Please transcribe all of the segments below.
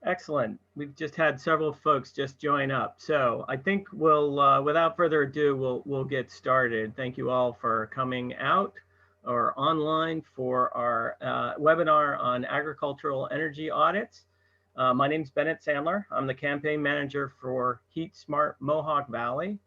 Excellent. We've just had several folks just join up. So I think we'll, without further ado, we'll get started. Thank you all for coming out or online for our webinar on agricultural energy audits. My name's Bennett Sandler. I'm the campaign manager for Heat Smart Mohawk Valley.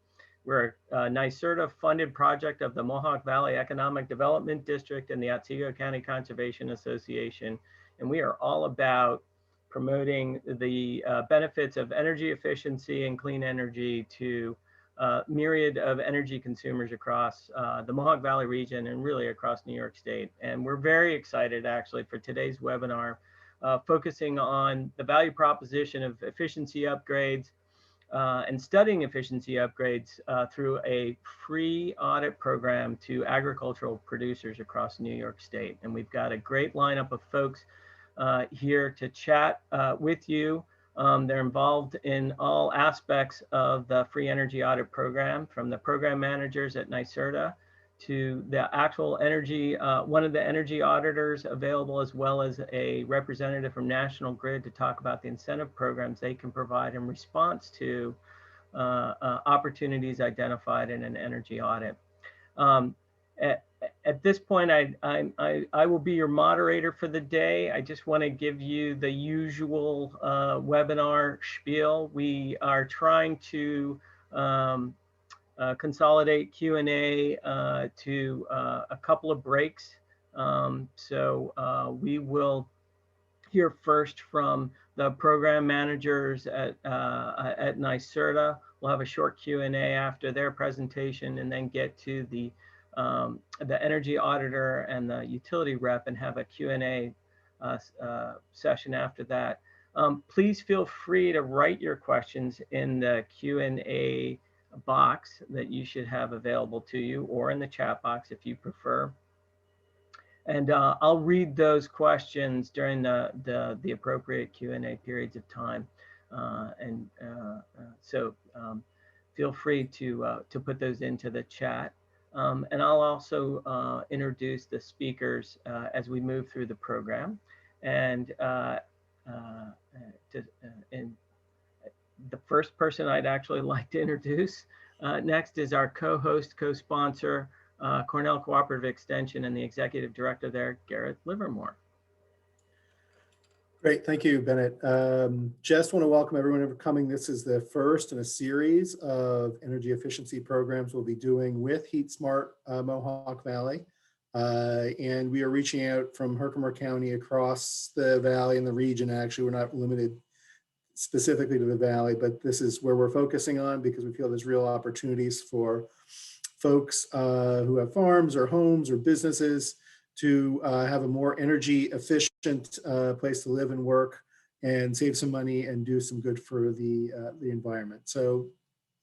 We're a NYSERDA funded project of the Mohawk Valley Economic Development District and the Otsego County Conservation Association. And we are all about promoting the benefits of energy efficiency and clean energy to myriad of energy consumers across the Mohawk Valley region and really across New York State. And we're very excited actually for today's webinar, focusing on the value proposition of efficiency upgrades and studying efficiency upgrades through a free audit program to agricultural producers across New York State. And we've got a great lineup of folks here to chat with you. They're involved in all aspects of the free energy audit program, from the program managers at NYSERDA to the actual energy, one of the energy auditors available, as well as a representative from National Grid to talk about the incentive programs they can provide in response to opportunities identified in an energy audit. At this point, I will be your moderator for the day. I just want to give you the usual webinar spiel. We are trying to consolidate Q&A to a couple of breaks. So we will hear first from the program managers at NYSERDA. We'll have a short Q&A after their presentation and then get to the energy auditor and the utility rep and have a Q&A session after that. Please feel free to write your questions in the Q&A box that you should have available to you, or in the chat box if you prefer. And I'll read those questions during the appropriate Q&A periods of time. So feel free to put those into the chat. And I'll also introduce the speakers as we move through the program. And the first person I'd actually like to introduce next is our co-host, co-sponsor, Cornell Cooperative Extension, and the executive director there, Garrett Livermore. Great, thank you, Bennett. Just want to welcome everyone for coming. This is the first in a series of energy efficiency programs we'll be doing with Heat Smart Mohawk Valley. And we are reaching out from Herkimer County across the valley and the region. Actually, we're not limited specifically to the valley, but this is where we're focusing on because we feel there's real opportunities for folks who have farms or homes or businesses to have a more energy efficient place to live and work and save some money and do some good for the environment. So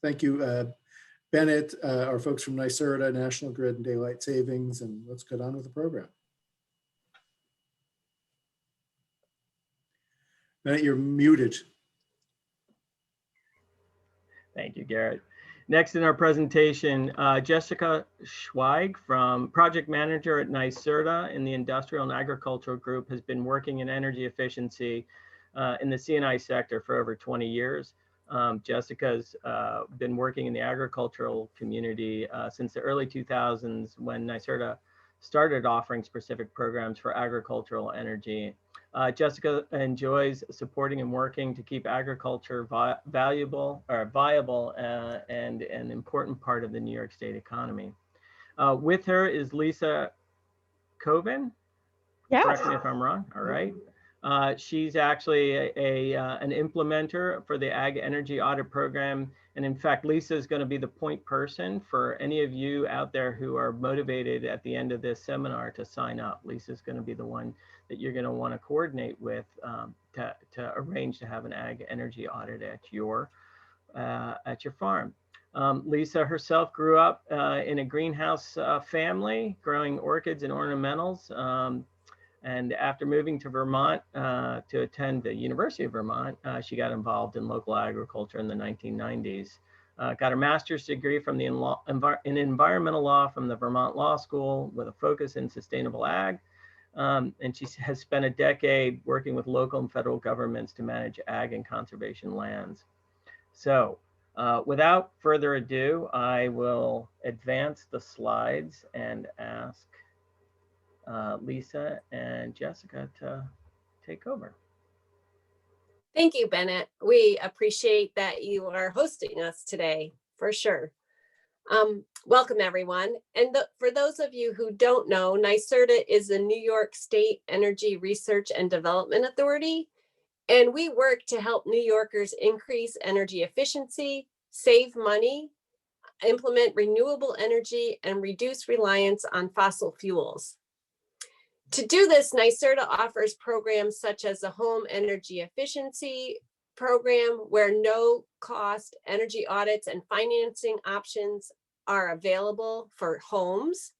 thank you, Bennett, our folks from NYSERDA, National Grid, and Daylight Savings, and let's get on with the program. Bennett, you're muted. Thank you, Garrett. Next in our presentation, Jessica Schweig, from Project Manager at NYSERDA in the Industrial and Agricultural Group, has been working in energy efficiency in the C&I sector for over 20 years. Jessica's been working in the agricultural community since the early 2000s when NYSERDA started offering specific programs for agricultural energy. Jessica enjoys supporting and working to keep agriculture viable and an important part of the New York State economy. With her is Lisa Coven. Yes. Correct me if I'm wrong. All right. She's actually an implementer for the Ag Energy Audit Program. And in fact, Lisa is going to be the point person for any of you out there who are motivated at the end of this seminar to sign up. Lisa is going to be the one that you're going to want to coordinate with to arrange to have an Ag Energy Audit at your farm. Lisa herself grew up in a greenhouse family, growing orchids and ornamentals. And after moving to Vermont to attend the University of Vermont, she got involved in local agriculture in the 1990s. Got her master's degree from in environmental law from the Vermont Law School with a focus in sustainable ag. And she has spent a decade working with local and federal governments to manage ag and conservation lands. So without further ado, I will advance the slides and ask Lisa and Jessica to take over. Thank you, Bennett. We appreciate that you are hosting us today, for sure. Welcome, everyone. And for those of you who don't know, NYSERDA is the New York State Energy Research and Development Authority, and we work to help New Yorkers increase energy efficiency, save money, implement renewable energy, and reduce reliance on fossil fuels. To do this, NYSERDA offers programs such as the Home Energy Efficiency Program, where no-cost energy audits and financing options are available for homes.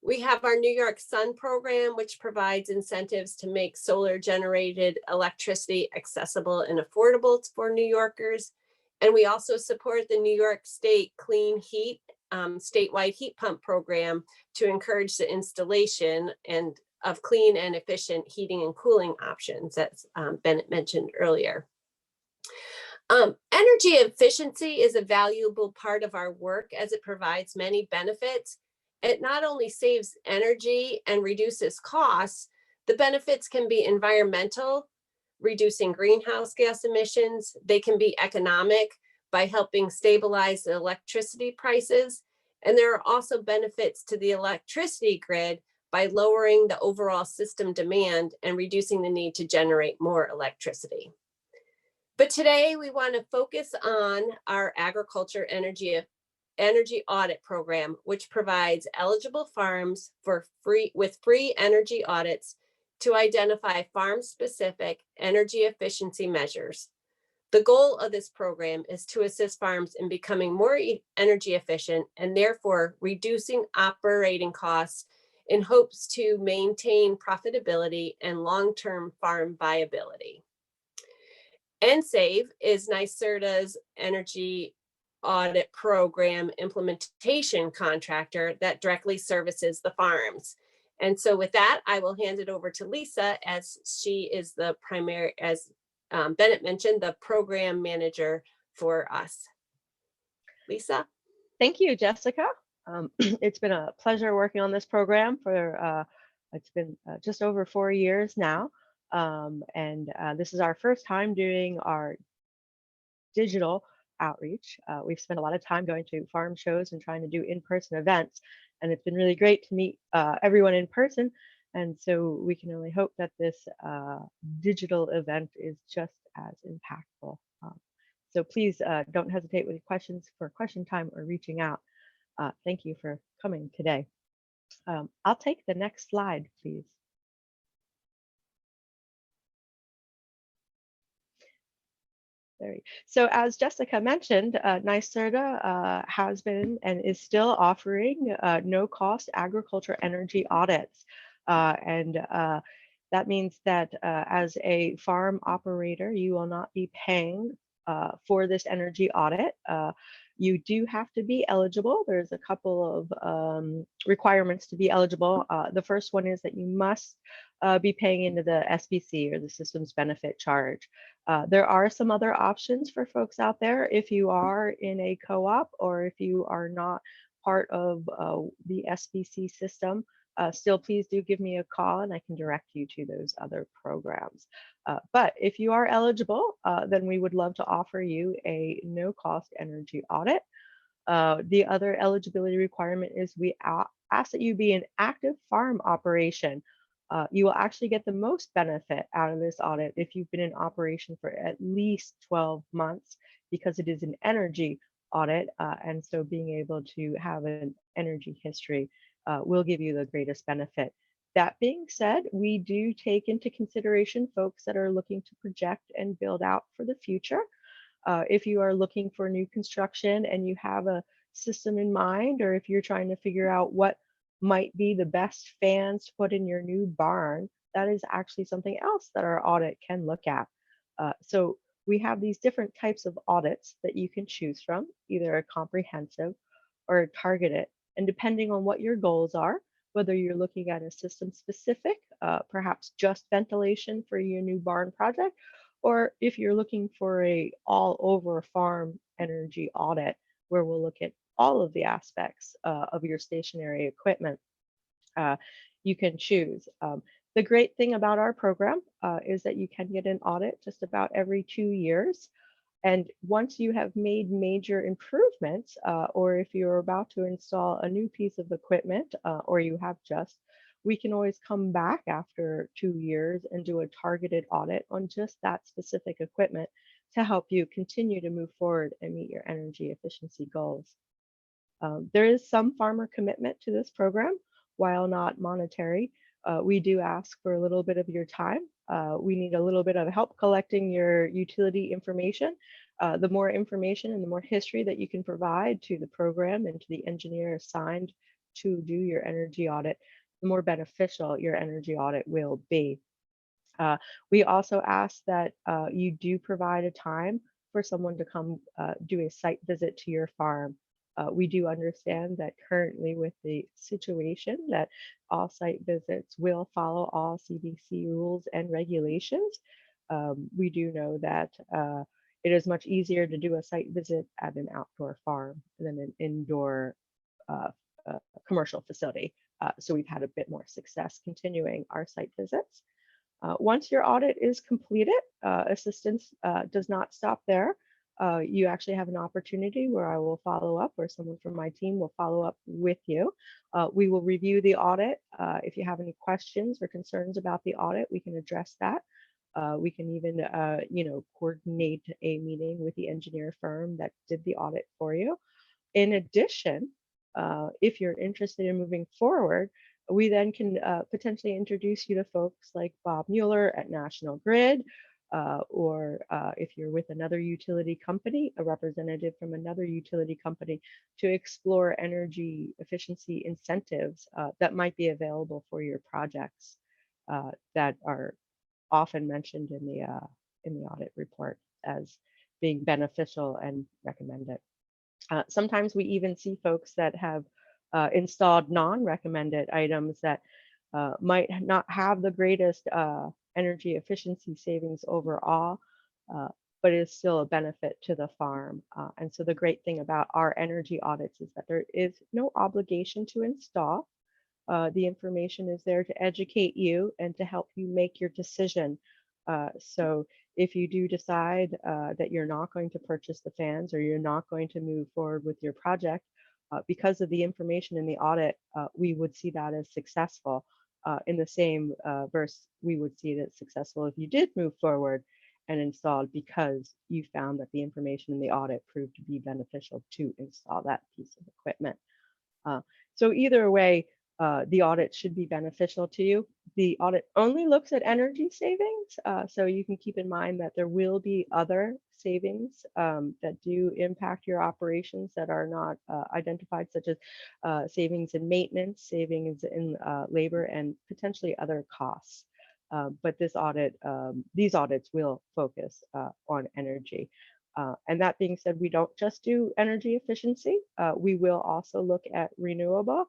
We have our New York Sun program, which provides incentives to make solar-generated electricity accessible and affordable for New Yorkers. And we also support the New York State Clean Heat statewide heat pump program to encourage the installation of clean and efficient heating and cooling options, as Bennett mentioned earlier. Energy efficiency is a valuable part of our work as it provides many benefits. It not only saves energy and reduces costs, the benefits can be environmental, reducing greenhouse gas emissions. They can be economic by helping stabilize the electricity prices. And there are also benefits to the electricity grid by lowering the overall system demand and reducing the need to generate more electricity. But today we want to focus on our agriculture energy audit program, which provides eligible farms with free energy audits to identify farm-specific energy efficiency measures. The goal of this program is to assist farms in becoming more energy efficient and therefore reducing operating costs in hopes to maintain profitability and long-term farm viability. NSAVE is NYSERDA's energy audit program implementation contractor that directly services the farms. And so with that, I will hand it over to Lisa, as she is the primary, as Bennett mentioned, the program manager for us. Lisa? Thank you, Jessica. It's been a pleasure working on this program for, it's been just over 4 years now. This is our first time doing our digital outreach. We've spent a lot of time going to farm shows and trying to do in-person events, and it's been really great to meet everyone in person. And so we can only hope that this digital event is just as impactful. So please don't hesitate with questions for question time or reaching out. Thank you for coming today. I'll take the next slide, please. So as Jessica mentioned, NYSERDA has been and is still offering no-cost agriculture energy audits. That means that as a farm operator, you will not be paying for this energy audit. You do have to be eligible. There's a couple of requirements to be eligible. The first one is that you must be paying into the SBC, or the Systems Benefit Charge. There are some other options for folks out there if you are in a co-op or if you are not part of the SBC system. Still, please do give me a call and I can direct you to those other programs. But if you are eligible, then we would love to offer you a no-cost energy audit. The other eligibility requirement is we ask that you be an active farm operation. You will actually get the most benefit out of this audit if you've been in operation for at least 12 months, because it is an energy audit. And so being able to have an energy history will give you the greatest benefit. That being said, we do take into consideration folks that are looking to project and build out for the future. If you are looking for new construction and you have a system in mind, or if you're trying to figure out what might be the best fans to put in your new barn, that is actually something else that our audit can look at. So we have these different types of audits that you can choose from, either a comprehensive or a targeted. And depending on what your goals are, whether you're looking at a system specific perhaps just ventilation for your new barn project, or if you're looking for a all over farm energy audit, where we'll look at all of the aspects of your stationary equipment, you can choose. The great thing about our program is that you can get an audit just about every 2 years. And once you have made major improvements, or if you're about to install a new piece of equipment, or you have just, we can always come back after 2 years and do a targeted audit on just that specific equipment to help you continue to move forward and meet your energy efficiency goals. There is some farmer commitment to this program, while not monetary. We do ask for a little bit of your time. We need a little bit of help collecting your utility information. The more information and the more history that you can provide to the program and to the engineer assigned to do your energy audit, the more beneficial your energy audit will be. We also ask that you do provide a time for someone to come do a site visit to your farm. We do understand that currently with the situation that all site visits will follow all CDC rules and regulations. We do know that it is much easier to do a site visit at an outdoor farm than an indoor commercial facility. So we've had a bit more success continuing our site visits. Once your audit is completed, assistance does not stop there. You actually have an opportunity where I will follow up, or someone from my team will follow up with you. We will review the audit. If you have any questions or concerns about the audit, we can address that. We can even, coordinate a meeting with the engineer firm that did the audit for you. In addition, if you're interested in moving forward, we then can potentially introduce you to folks like Bob Mueller at National Grid, or if you're with another utility company, a representative from another utility company, to explore energy efficiency incentives that might be available for your projects that are often mentioned in the audit report as being beneficial and recommended. Sometimes we even see folks that have installed non-recommended items that might not have the greatest energy efficiency savings overall, but is still a benefit to the farm. And so the great thing about our energy audits is that there is no obligation to install. The information is there to educate you and to help you make your decision. So if you do decide that you're not going to purchase the fans, or you're not going to move forward with your project, because of the information in the audit, we would see that as successful. In the same verse, we would see it as successful if you did move forward and installed, because you found that the information in the audit proved to be beneficial to install that piece of equipment. So either way, the audit should be beneficial to you. The audit only looks at energy savings, so you can keep in mind that there will be other savings that do impact your operations that are not identified, such as savings in maintenance, savings in labor, and potentially other costs. But this audit, these audits will focus on energy. And that being said, we don't just do energy efficiency. We will also look at renewable.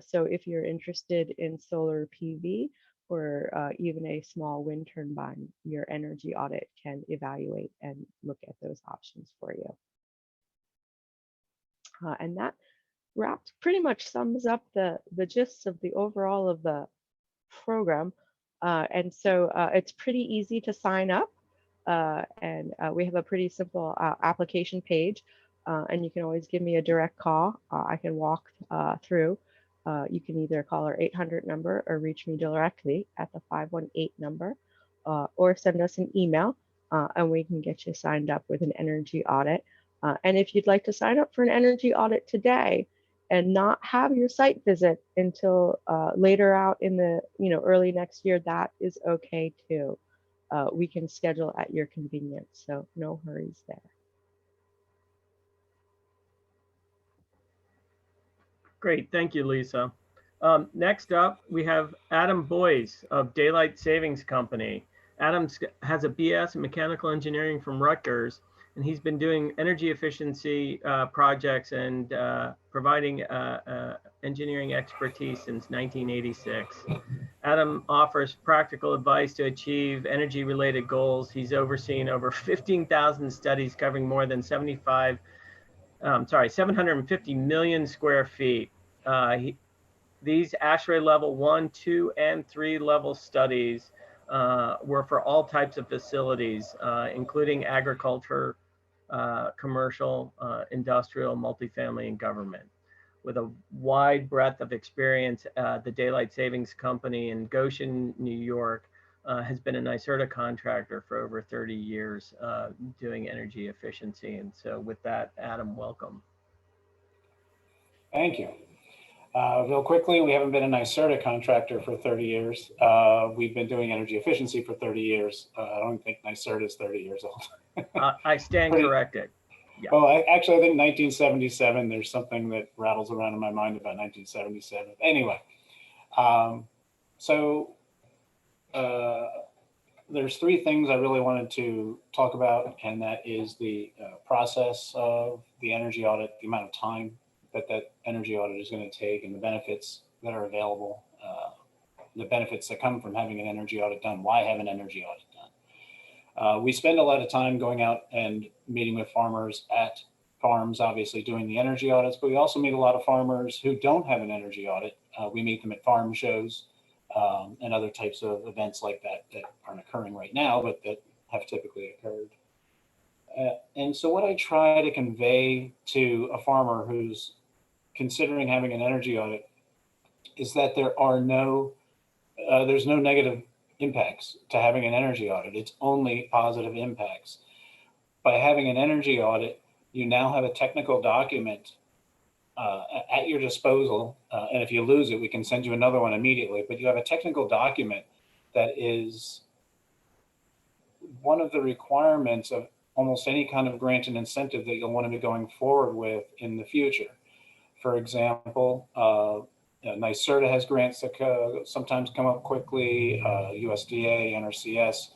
So if you're interested in solar PV, or even a small wind turbine, your energy audit can evaluate and look at those options for you. And that pretty much sums up the gist of the overall of the program. And so it's pretty easy to sign up. And we have a pretty simple application page. And you can always give me a direct call. I can walk through. You can either call our 800 number or reach me directly at the 518 number, or send us an email, and we can get you signed up with an energy audit. And if you'd like to sign up for an energy audit today and not have your site visit until later out in the early next year, that is okay too. We can schedule at your convenience, so no hurries there. Great, thank you, Lisa. Next up, we have Adam Boyce of Daylight Savings Company. Adam has a BS in mechanical engineering from Rutgers, and he's been doing energy efficiency projects and providing engineering expertise since 1986. Adam offers practical advice to achieve energy-related goals. He's overseen over 15,000 studies covering more than 750 million square feet. These ASHRAE level 1, 2, and 3 level studies were for all types of facilities, including agriculture, commercial, industrial, multifamily, and government. With a wide breadth of experience, the Daylight Savings Company in Goshen, New York, has been a NYSERDA contractor for over 30 years doing energy efficiency. And so with that, Adam, welcome. Thank you. Real quickly, we haven't been a NYSERDA contractor for 30 years. We've been doing energy efficiency for 30 years. I don't think NYSERDA is 30 years old. I stand corrected. Yeah. Well, actually, I think 1977, there's something that rattles around in my mind about 1977. Anyway, there's three things I really wanted to talk about, and that is the process of the energy audit, the amount of time that energy audit is going to take, and the benefits that are available, the benefits that come from having an energy audit done. Why have an energy audit done? We spend a lot of time going out and meeting with farmers at farms, obviously doing the energy audits, but we also meet a lot of farmers who don't have an energy audit. We meet them at farm shows and other types of events like that that aren't occurring right now, but that have typically occurred. And so what I try to convey to a farmer who's considering having an energy audit is that there's no negative impacts to having an energy audit. It's only positive impacts. By having an energy audit, you now have a technical document at your disposal. And if you lose it, we can send you another one immediately, but you have a technical document that is one of the requirements of almost any kind of grant and incentive that you'll want to be going forward with in the future. For example, NYSERDA has grants that sometimes come up quickly, USDA, NRCS,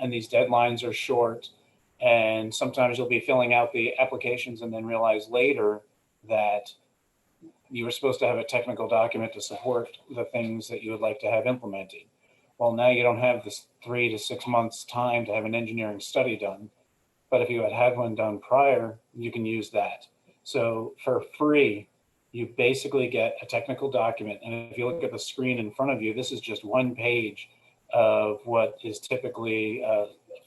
and these deadlines are short. And sometimes you'll be filling out the applications and then realize later that you were supposed to have a technical document to support the things that you would like to have implemented. Well, now you don't have this 3 to 6 months time to have an engineering study done. But if you had had one done prior, you can use that. So for free, you basically get a technical document. And if you look at the screen in front of you, this is just one page of what is typically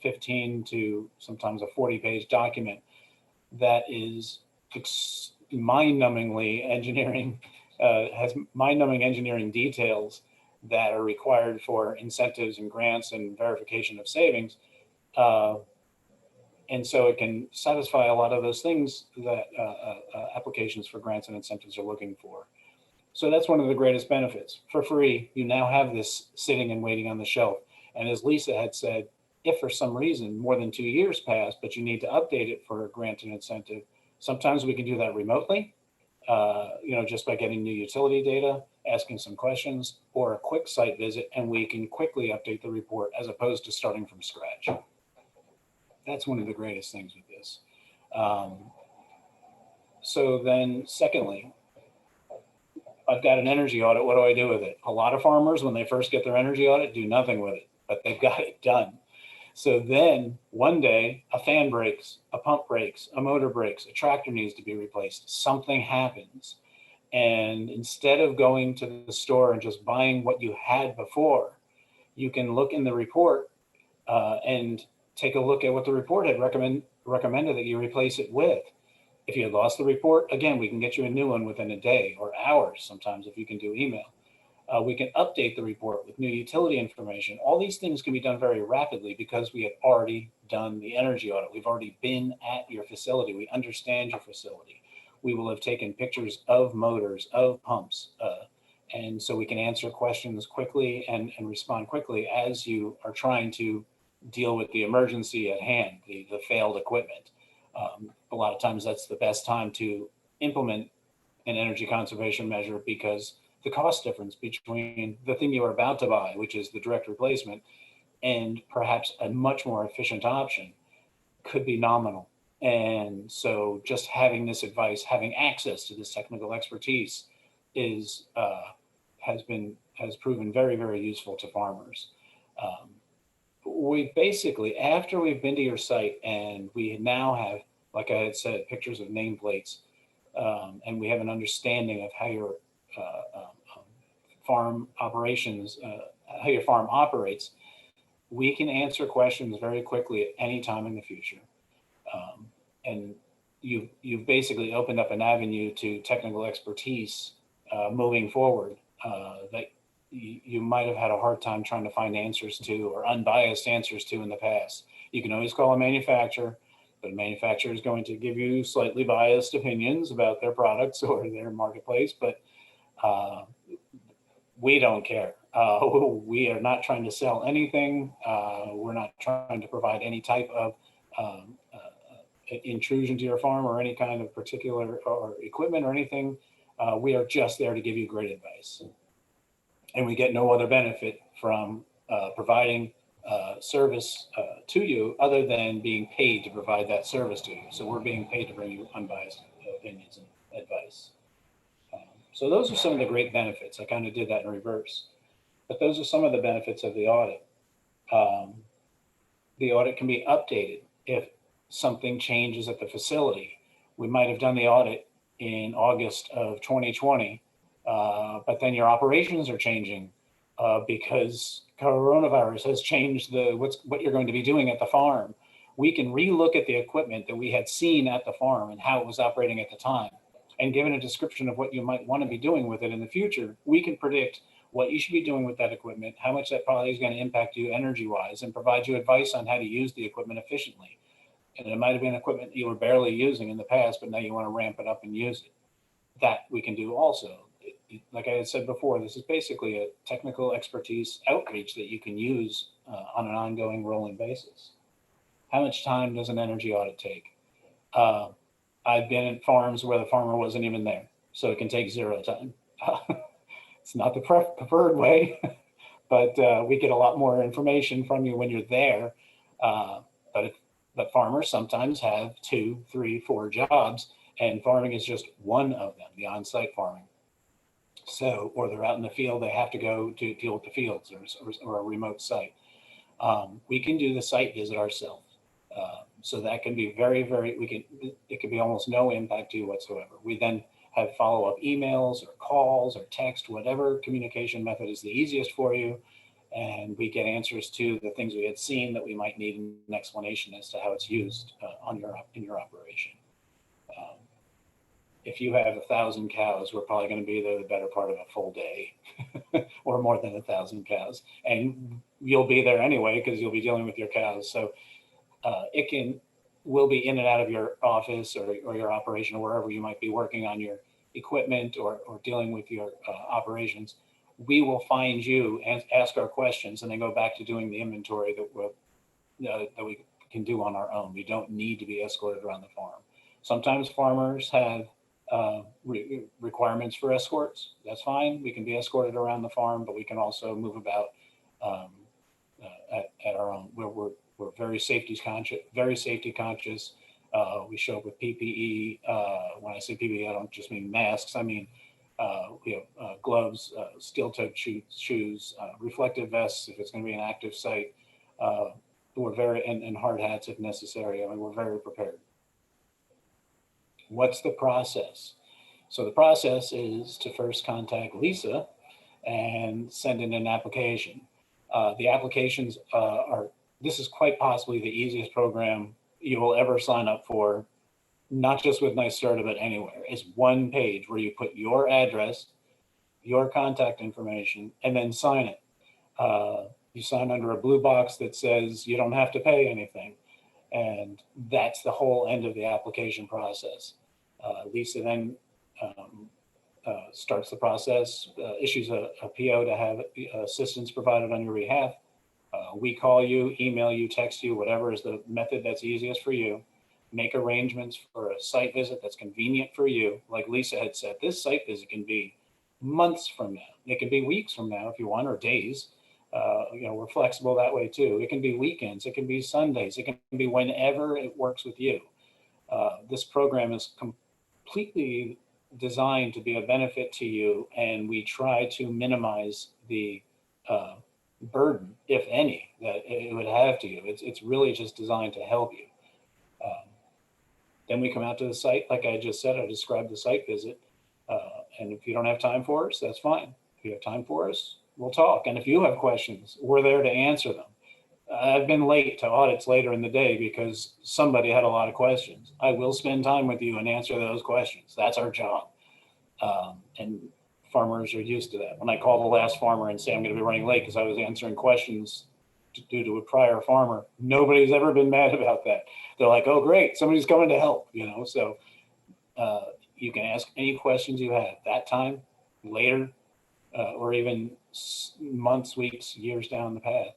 15 to sometimes a 40-page document that is mind-numbingly engineering, has mind-numbing engineering details that are required for incentives and grants and verification of savings. And so it can satisfy a lot of those things that applications for grants and incentives are looking for. So that's one of the greatest benefits. For free, you now have this sitting and waiting on the shelf. And as Lisa had said, if for some reason more than 2 years pass, but you need to update it for a grant and incentive, sometimes we can do that remotely, just by getting new utility data, asking some questions, or a quick site visit, and we can quickly update the report as opposed to starting from scratch. That's one of the greatest things with this. So then secondly, I've got an energy audit. What do I do with it? A lot of farmers, when they first get their energy audit, do nothing with it, but they've got it done. So then one day a fan breaks, a pump breaks, a motor breaks, a tractor needs to be replaced. Something happens. And instead of going to the store and just buying what you had before, you can look in the report and take a look at what the report had recommended that you replace it with. If you had lost the report, again, we can get you a new one within a day or hours, sometimes if you can do email. We can update the report with new utility information. All these things can be done very rapidly because we have already done the energy audit. We've already been at your facility. We understand your facility. We will have taken pictures of motors, of pumps, and so we can answer questions quickly and respond quickly as you are trying to deal with the emergency at hand, the failed equipment. A lot of times that's the best time to implement an energy conservation measure because the cost difference between the thing you are about to buy, which is the direct replacement, and perhaps a much more efficient option could be nominal. And so just having this advice, having access to this technical expertise has been has proven very, very useful to farmers. We basically, after we've been to your site and we now have, like I had said, pictures of nameplates, and we have an understanding of how your farm operations, how your farm operates, we can answer questions very quickly at any time in the future. And you've basically opened up an avenue to technical expertise moving forward that you might have had a hard time trying to find answers to, or unbiased answers to, in the past. You can always call a manufacturer, but a manufacturer is going to give you slightly biased opinions about their products or their marketplace, but we don't care. We are not trying to sell anything. We're not trying to provide any type of intrusion to your farm or any kind of particular or equipment or anything. We are just there to give you great advice. And we get no other benefit from providing service to you other than being paid to provide that service to you. So we're being paid to bring you unbiased opinions and advice. So those are some of the great benefits. I kind of did that in reverse, but those are some of the benefits of the audit. The audit can be updated if something changes at the facility. We might have done the audit in August of 2020, but then your operations are changing because coronavirus has changed what you're going to be doing at the farm. We can relook at the equipment that we had seen at the farm and how it was operating at the time. And given a description of what you might want to be doing with it in the future, we can predict what you should be doing with that equipment, how much that probably is going to impact you energy-wise, and provide you advice on how to use the equipment efficiently. And it might have been equipment you were barely using in the past, but now you want to ramp it up and use it. That we can do also. Like I had said before, this is basically a technical expertise outreach that you can use on an ongoing rolling basis. How much time does an energy audit take? I've been at farms where the farmer wasn't even there, so it can take 0 time. It's not the preferred way, but we get a lot more information from you when you're there. But farmers sometimes have 2, 3, 4 jobs, and farming is just one of them, the on-site farming. So, or they're out in the field, they have to go to deal with the fields or a remote site. We can do the site visit ourselves. So that can be very, it can be almost no impact to you whatsoever. We then have follow-up emails or calls or text, whatever communication method is the easiest for you. And we get answers to the things we had seen that we might need an explanation as to how it's used in your operation. If you have 1,000 cows, we're probably going to be there the better part of a full day or more than 1,000 cows. And you'll be there anyway because you'll be dealing with your cows. So we'll be in and out of your office or your operation or wherever you might be working on your equipment or dealing with your operations. We will find you and ask our questions and then go back to doing the inventory that we can do on our own. We don't need to be escorted around the farm. Sometimes farmers have requirements for escorts. That's fine. We can be escorted around the farm, but we can also move about at our own. We're very safety conscious. We show up with PPE. When I say PPE, I don't just mean masks. I mean we have gloves, steel-toed shoes, reflective vests if it's going to be an active site. We're and hard hats if necessary. I mean, we're very prepared. What's the process? So the process is to first contact Lisa and send in an application. The applications this is quite possibly the easiest program you will ever sign up for, not just with NYSERDA, but anywhere. It's one page where you put your address, your contact information, and then sign it. You sign under a blue box that says you don't have to pay anything. And that's the whole end of the application process. Lisa then starts the process, issues a PO to have assistance provided on your behalf. We call you, email you, text you, whatever is the method that's easiest for you. Make arrangements for a site visit that's convenient for you. Like Lisa had said, this site visit can be months from now. It can be weeks from now if you want, or days. We're flexible that way too. It can be weekends, it can be Sundays, it can be whenever it works with you. This program is completely designed to be a benefit to you, and we try to minimize the burden, if any, that it would have to you. It's really just designed to help you. Then we come out to the site, like I just said, I described the site visit. And if you don't have time for us, that's fine. If you have time for us, we'll talk. And if you have questions, we're there to answer them. I've been late to audits later in the day because somebody had a lot of questions. I will spend time with you and answer those questions. That's our job. And farmers are used to that. When I call the last farmer and say I'm going to be running late because I was answering questions due to a prior farmer, nobody's ever been mad about that. They're like, oh, great, somebody's coming to help, you know? So you can ask any questions you have that time, later, or even months, weeks, years down the path.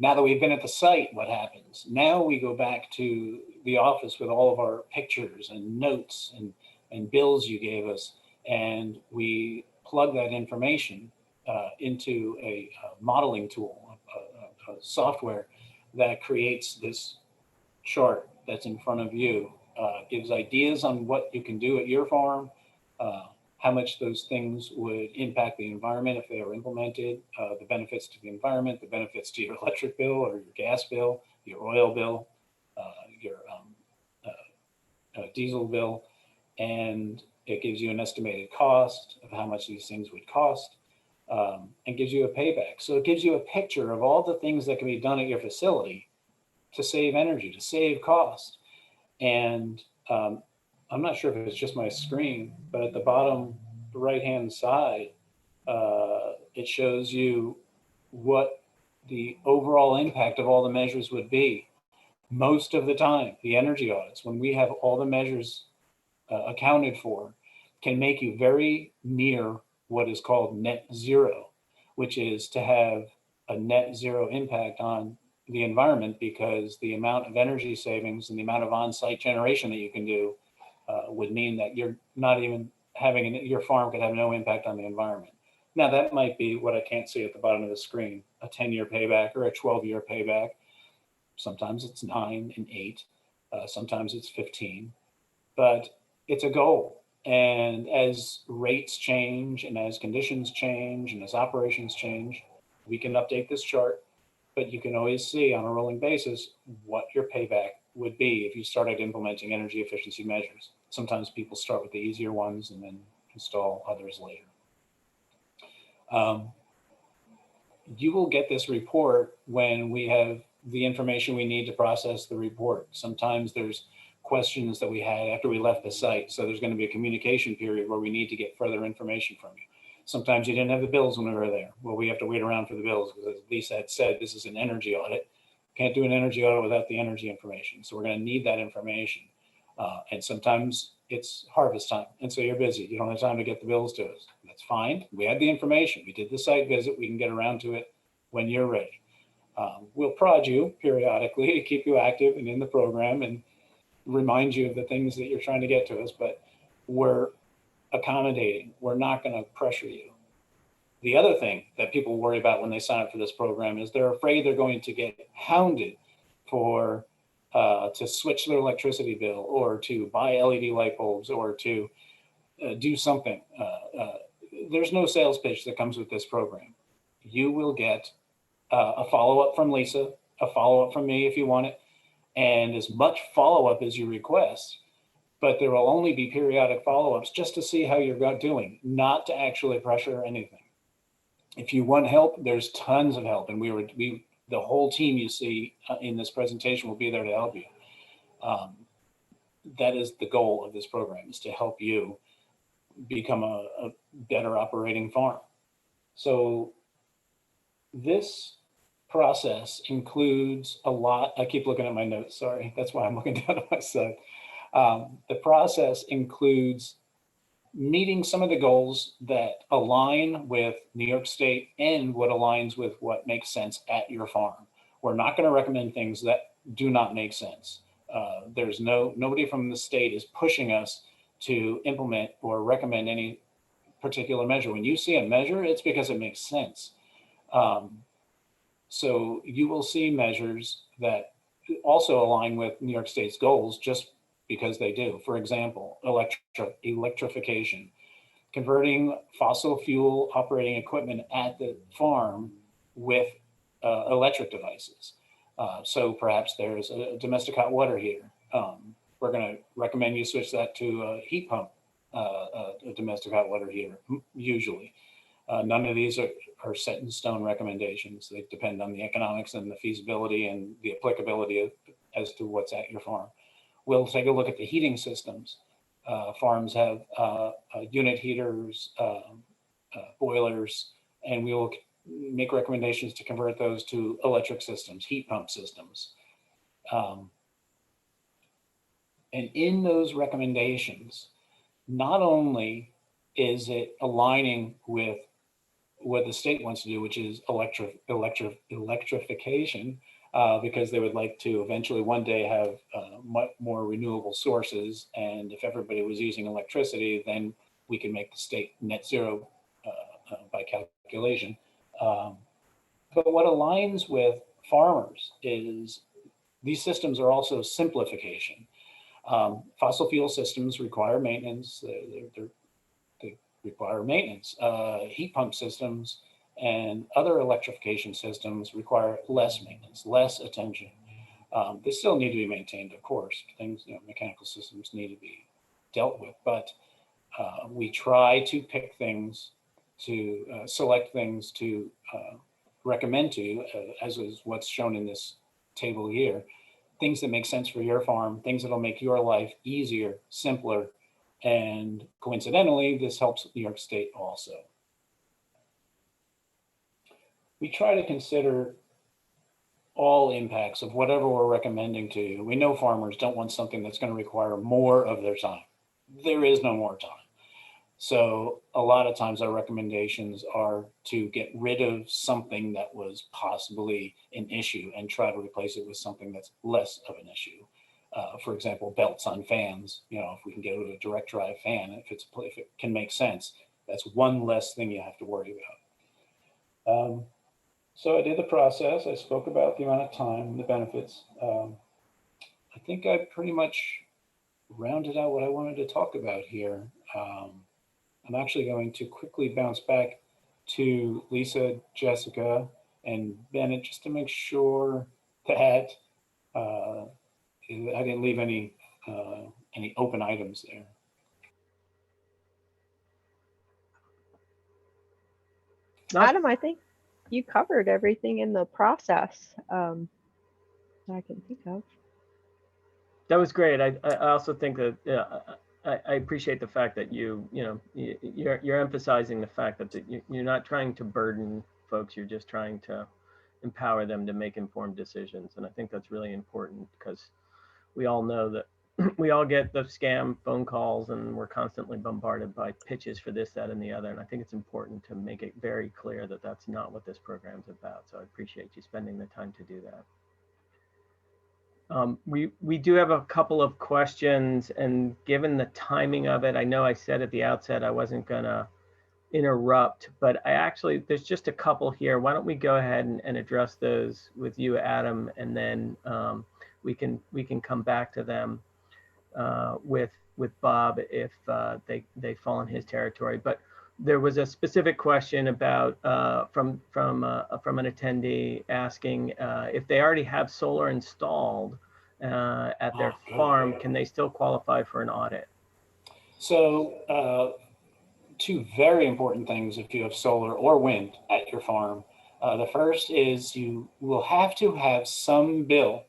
Now that we've been at the site, what happens? Now we go back to the office with all of our pictures and notes and bills you gave us, and we plug that information into a modeling tool, a software that creates this chart that's in front of you, gives ideas on what you can do at your farm, how much those things would impact the environment if they are implemented, the benefits to the environment, the benefits to your electric bill or your gas bill, your oil bill, your diesel bill, and it gives you an estimated cost of how much these things would cost, and gives you a payback. So it gives you a picture of all the things that can be done at your facility to save energy, to save cost. And I'm not sure if it's just my screen, but at the bottom right-hand side, it shows you what the overall impact of all the measures would be. Most of the time, the energy audits, when we have all the measures accounted for, can make you very near what is called net zero, which is to have a net zero impact on the environment, because the amount of energy savings and the amount of on-site generation that you can do would mean that you're not even having your farm could have no impact on the environment. Now that might be what I can't see at the bottom of the screen, a 10-year payback or a 12-year payback. Sometimes it's 9 and 8, sometimes it's 15, but it's a goal. And as rates change and as conditions change and as operations change, we can update this chart, but you can always see on a rolling basis what your payback would be if you started implementing energy efficiency measures. Sometimes people start with the easier ones and then install others later. You will get this report when we have the information we need to process the report. Sometimes there's questions that we had after we left the site, so there's going to be a communication period where we need to get further information from you. Sometimes you didn't have the bills when we were there. Well, we have to wait around for the bills because, as Lisa had said, this is an energy audit. Can't do an energy audit without the energy information. So we're going to need that information. And sometimes it's harvest time, and so you're busy. You don't have time to get the bills to us. That's fine. We had the information. We did the site visit. We can get around to it when you're ready. We'll prod you periodically to keep you active and in the program and remind you of the things that you're trying to get to us, but we're accommodating. We're not going to pressure you. The other thing that people worry about when they sign up for this program is they're afraid they're going to get hounded for to switch their electricity bill or to buy LED light bulbs or to do something. There's no sales pitch that comes with this program. You will get a follow-up from Lisa, a follow-up from me if you want it, and as much follow-up as you request, but there will only be periodic follow-ups just to see how you're doing, not to actually pressure anything. If you want help, there's tons of help, and the whole team you see in this presentation will be there to help you. That is the goal of this program, is to help you become a better operating farm. So this process includes a lot. I keep looking at my notes, sorry. That's why I'm looking down at my side. The process includes meeting some of the goals that align with New York State and what aligns with what makes sense at your farm. We're not going to recommend things that do not make sense. There's nobody from the state is pushing us to implement or recommend any particular measure. When you see a measure, it's because it makes sense. So you will see measures that also align with New York State's goals, just because they do. For example, electrification, converting fossil fuel operating equipment at the farm with electric devices. So perhaps there's a domestic hot water heater. We're going to recommend you switch that to a heat pump, a domestic hot water heater, usually. None of these are set in stone recommendations. They depend on the economics and the feasibility and the applicability as to what's at your farm. We'll take a look at the heating systems. Farms have unit heaters, boilers, and we will make recommendations to convert those to electric systems, heat pump systems. And in those recommendations, not only is it aligning with what the state wants to do, which is electrification, because they would like to eventually one day have much more renewable sources. And if everybody was using electricity, then we can make the state net zero by calculation. But what aligns with farmers is these systems are also simplification. Fossil fuel systems require maintenance. They require maintenance. Heat pump systems and other electrification systems require less maintenance, less attention. They still need to be maintained, of course. Things, mechanical systems need to be dealt with, but we try to pick things, to select things to recommend to you, as is what's shown in this table here. Things that make sense for your farm, things that'll make your life easier, simpler, and coincidentally, this helps New York State also. We try to consider all impacts of whatever we're recommending to you. We know farmers don't want something that's going to require more of their time. There is no more time. So a lot of times our recommendations are to get rid of something that was possibly an issue and try to replace it with something that's less of an issue. For example, belts on fans. If we can get rid of a direct drive fan, if it can make sense, that's one less thing you have to worry about. So I did the process. I spoke about the amount of time and the benefits. I think I pretty much rounded out what I wanted to talk about here. I'm actually going to quickly bounce back to Lisa, Jessica, and Bennett just to make sure that I didn't leave any open items there. Adam, I think you covered everything in the process that I can think of. That was great. I also think that I appreciate the fact that you're emphasizing the fact that you're not trying to burden folks. You're just trying to empower them to make informed decisions. And I think that's really important because we all know that we all get the scam phone calls and we're constantly bombarded by pitches for this, that, and the other. And I think it's important to make it very clear that that's not what this program's about. So I appreciate you spending the time to do that. We do have a couple of questions, and given the timing of it, I know I said at the outset I wasn't gonna interrupt, but there's just a couple here. Why don't we go ahead and address those with you, Adam, and then we can come back to them with Bob if they fall in his territory. But there was a specific question about from an attendee asking if they already have solar installed at their farm, can they still qualify for an audit? So two very important things if you have solar or wind at your farm. The first is you will have to have some bill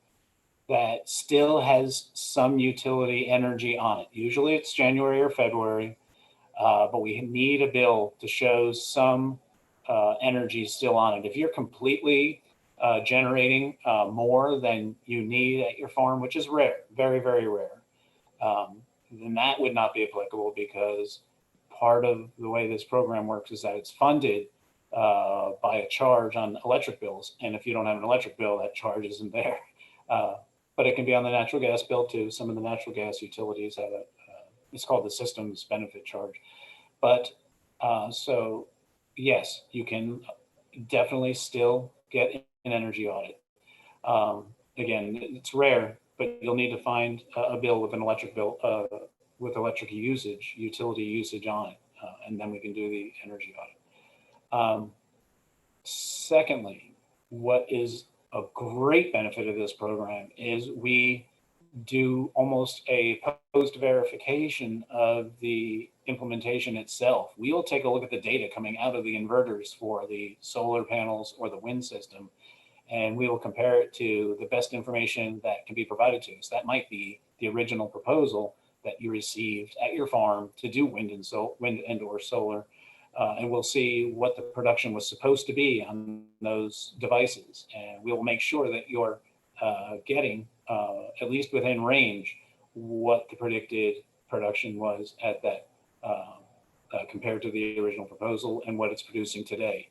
that still has some utility energy on it. Usually it's January or February. But we need a bill to show some energy still on it. If you're completely generating more than you need at your farm, which is rare, very, very rare, then that would not be applicable because part of the way this program works is that it's funded by a charge on electric bills. And if you don't have an electric bill, that charge isn't there. But it can be on the natural gas bill too. Some of the natural gas utilities have it's called the systems benefit charge. But so yes, you can definitely still get an energy audit. Again, it's rare, but you'll need to find a bill with an electric bill, with electric usage, utility usage on it, and then we can do the energy audit. Secondly, what is a great benefit of this program is we do almost a post verification of the implementation itself. We will take a look at the data coming out of the inverters for the solar panels or the wind system, and we will compare it to the best information that can be provided to us. That might be the original proposal that you received at your farm to do wind and or solar. And we'll see what the production was supposed to be on those devices. And we'll make sure that you're getting, at least within range, what the predicted production was at that, compared to the original proposal and what it's producing today.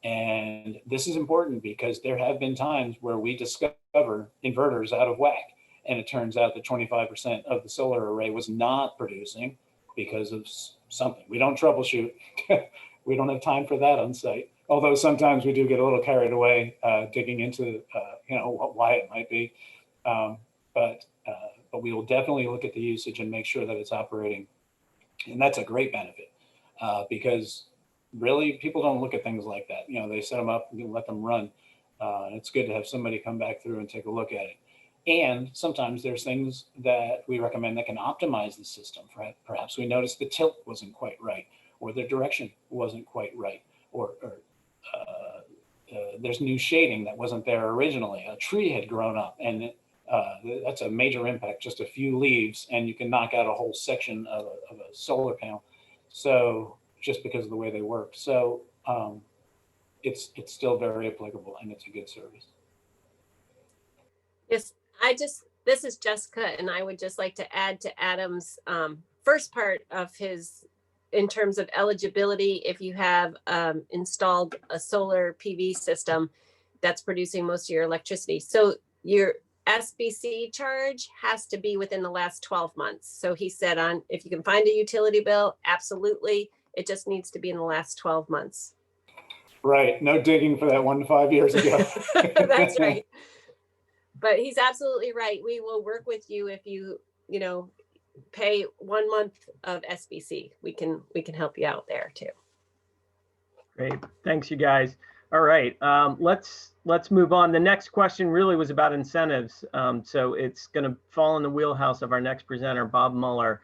And this is important because there have been times where we discover inverters out of whack. And it turns out that 25% of the solar array was not producing because of something. We don't troubleshoot. We don't have time for that on site. Although sometimes we do get a little carried away digging into why it might be. But we will definitely look at the usage and make sure that it's operating. And that's a great benefit because really people don't look at things like that. They set them up and let them run. It's good to have somebody come back through and take a look at it. And sometimes there's things that we recommend that can optimize the system. Perhaps we noticed the tilt wasn't quite right, or the direction wasn't quite right, or there's new shading that wasn't there originally. A tree had grown up, and that's a major impact. Just a few leaves, and you can knock out a whole section of a solar panel. So just because of the way they work. So it's still very applicable, and it's a good service. Yes, this is Jessica, and I would just like to add to Adam's first part of his, in terms of eligibility, if you have installed a solar PV system that's producing most of your electricity. So your SBC charge has to be within the last 12 months. So he said if you can find a utility bill, absolutely. It just needs to be in the last 12 months. Right. No digging for that 1 to 5 years ago. That's right. But he's absolutely right. We will work with you if you pay 1 month of SBC. We can help you out there too. Great. Thanks, you guys. All right. Let's move on. The next question really was about incentives. So it's going to fall in the wheelhouse of our next presenter, Bob Muller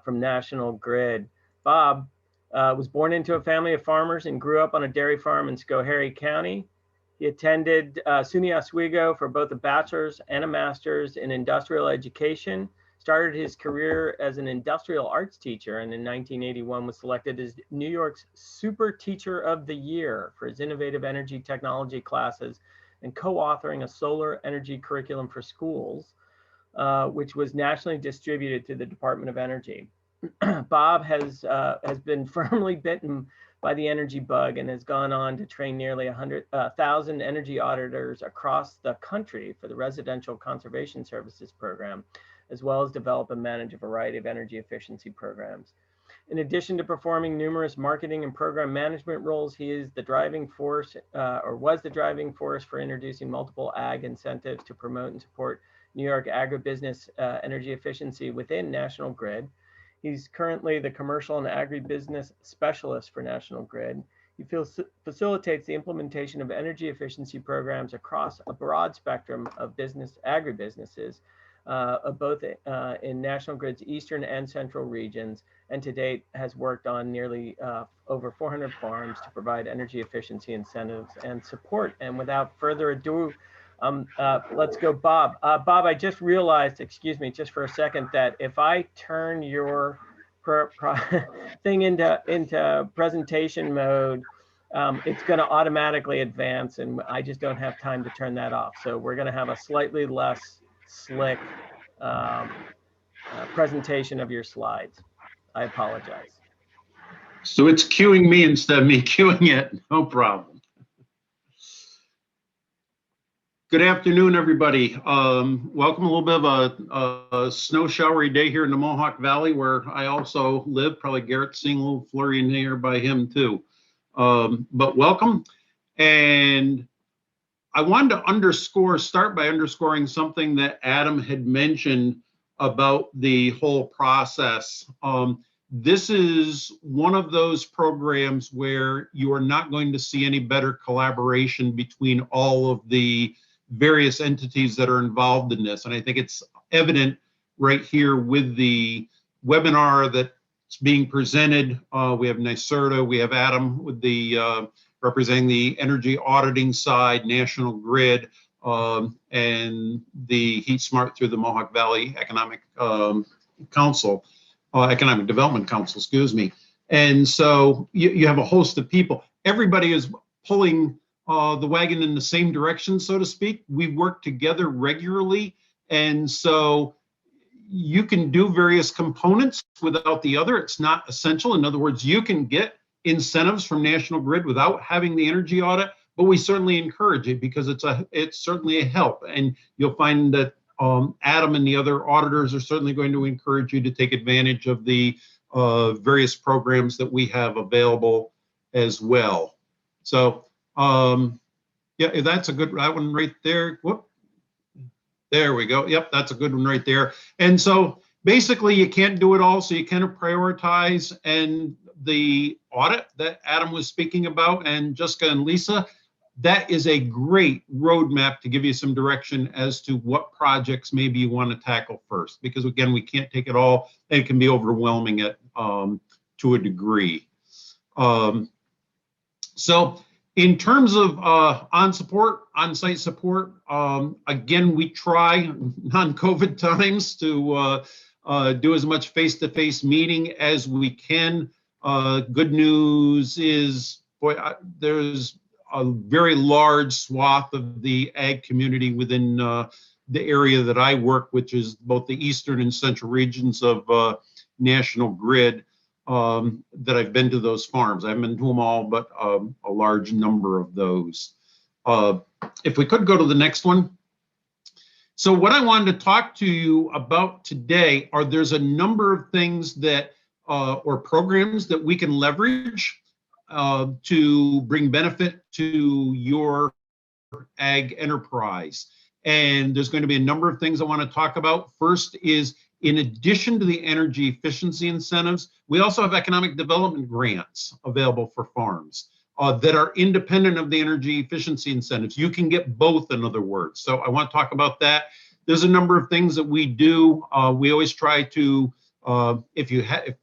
from National Grid. Bob was born into a family of farmers and grew up on a dairy farm in Schoharie County. He attended SUNY Oswego for both a bachelor's and a master's in industrial education, started his career as an industrial arts teacher, and in 1981 was selected as New York's Super Teacher of the Year for his innovative energy technology classes and co-authoring a solar energy curriculum for schools, which was nationally distributed through the Department of Energy. Bob has been firmly bitten by the energy bug and has gone on to train nearly 100,000 energy auditors across the country for the Residential Conservation Services program, as well as develop and manage a variety of energy efficiency programs. In addition to performing numerous marketing and program management roles, he is the driving force, or was the driving force for introducing multiple ag incentives to promote and support New York agribusiness energy efficiency within National Grid. He's currently the commercial and agribusiness specialist for National Grid. He facilitates the implementation of energy efficiency programs across a broad spectrum of agribusinesses, both in National Grid's eastern and central regions, and to date has worked on nearly over 400 farms to provide energy efficiency incentives and support. And without further ado, let's go, Bob. Bob, I just realized, excuse me, just for a second, that if I turn your thing into presentation mode, it's going to automatically advance, and I just don't have time to turn that off. So we're going to have a slightly less slick presentation of your slides. I apologize. So it's queuing me instead of me queuing it. No problem. Good afternoon, everybody. Welcome. A little bit of a snow showery day here in the Mohawk Valley, where I also live. Probably Garrett's seeing a little flurry in here by him too. But welcome. And I wanted to start by underscoring something that Adam had mentioned about the whole process. This is one of those programs where you are not going to see any better collaboration between all of the various entities that are involved in this. And I think it's evident right here with the webinar that's being presented. We have NYSERDA, we have Adam with the representing the energy auditing side, National Grid, and the Heat Smart through the Mohawk Valley Economic Council, Economic Development Council, excuse me. And so you have a host of people. Everybody is pulling the wagon in the same direction, so to speak. We work together regularly. And so you can do various components without the other. It's not essential. In other words, you can get incentives from National Grid without having the energy audit, but we certainly encourage it because it's certainly a help. And you'll find that Adam and the other auditors are certainly going to encourage you to take advantage of the various programs that we have available as well. So yeah, that's a good, that one right there. Whoop. There we go. Yep, that's a good one right there. And so basically you can't do it all, so you kind of prioritize. And the audit that Adam was speaking about, and Jessica and Lisa, that is a great roadmap to give you some direction as to what projects maybe you want to tackle first. Because again, we can't take it all, and it can be overwhelming at to a degree. So in terms of on-site support, again, we try non-COVID times to do as much face-to-face meeting as we can. Good news is, boy, there's a very large swath of the ag community within the area that I work, which is both the eastern and central regions of National Grid, that I've been to those farms. I haven't been to them all, but a large number of those. If we could go to the next one. So what I wanted to talk to you about today are there's a number of things that or programs that we can leverage to bring benefit to your ag enterprise. And there's going to be a number of things I want to talk about. First is, in addition to the energy efficiency incentives, we also have economic development grants available for farms that are independent of the energy efficiency incentives. You can get both, in other words. So I want to talk about that. There's a number of things that we do. We always try to, if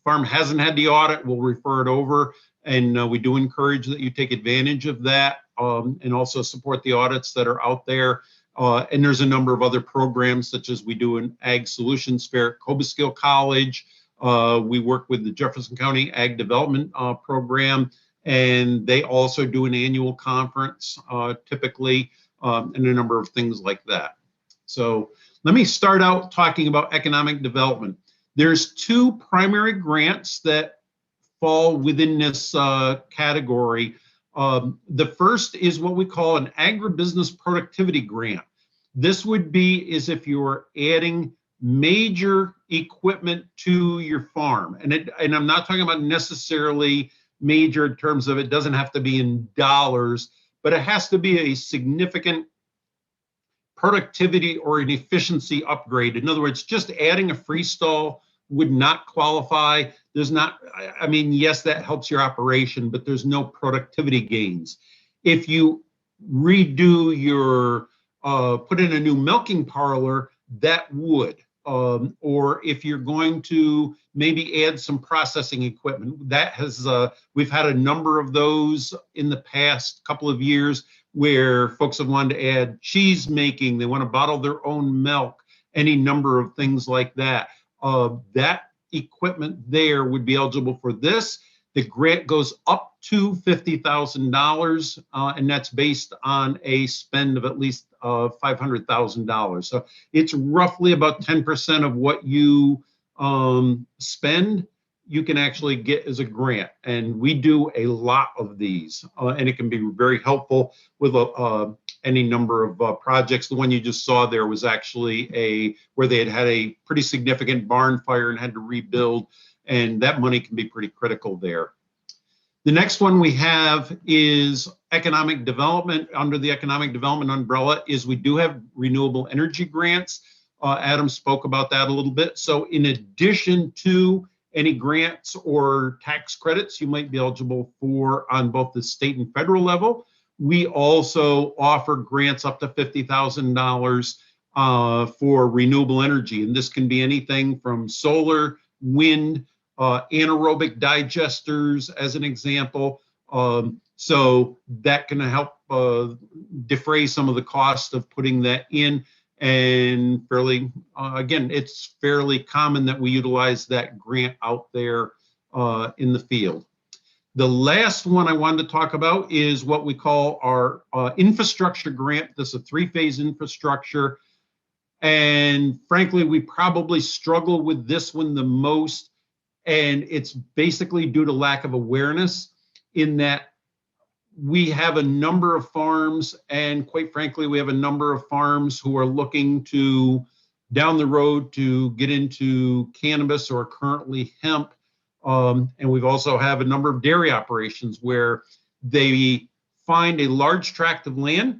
farm hasn't had the audit, we'll refer it over. And we do encourage that you take advantage of that and also support the audits that are out there. And there's a number of other programs, such as we do an Ag Solutions Fair at Cobleskill College. We work with the Jefferson County Ag Development Program, and they also do an annual conference typically, and a number of things like that. So let me start out talking about economic development. There's two primary grants that fall within this category. The first is what we call an agribusiness productivity grant. This would be as if you're adding major equipment to your farm. And I'm not talking about necessarily major in terms of, it doesn't have to be in dollars, but it has to be a significant productivity or an efficiency upgrade. In other words, just adding a freestall would not qualify. There's not, I mean, yes, that helps your operation, but there's no productivity gains. If you redo your, put in a new milking parlor, that would. Or if you're going to maybe add some processing equipment, that has, we've had a number of those in the past couple of years where folks have wanted to add cheese making, they want to bottle their own milk, any number of things like that. That equipment there would be eligible for this. The grant goes up to $50,000, and that's based on a spend of at least $500,000. So it's roughly about 10% of what you spend, you can actually get as a grant. And we do a lot of these, and it can be very helpful with any number of projects. The one you just saw there was actually where they had a pretty significant barn fire and had to rebuild, and that money can be pretty critical there. The next one we have is economic development. Under the economic development umbrella is we do have renewable energy grants. Adam spoke about that a little bit. So in addition to any grants or tax credits you might be eligible for on both the state and federal level, we also offer grants up to $50,000 for renewable energy. And this can be anything from solar, wind, anaerobic digesters, as an example. So that can help defray some of the cost of putting that in. And fairly, again, it's fairly common that we utilize that grant out there in the field. The last one I wanted to talk about is what we call our infrastructure grant. This is a 3-phase infrastructure. And frankly, we probably struggle with this one the most. And it's basically due to lack of awareness, in that we have a number of farms, and quite frankly, we have a number of farms who are looking to down the road to get into cannabis or currently hemp. And we've also have a number of dairy operations where they find a large tract of land,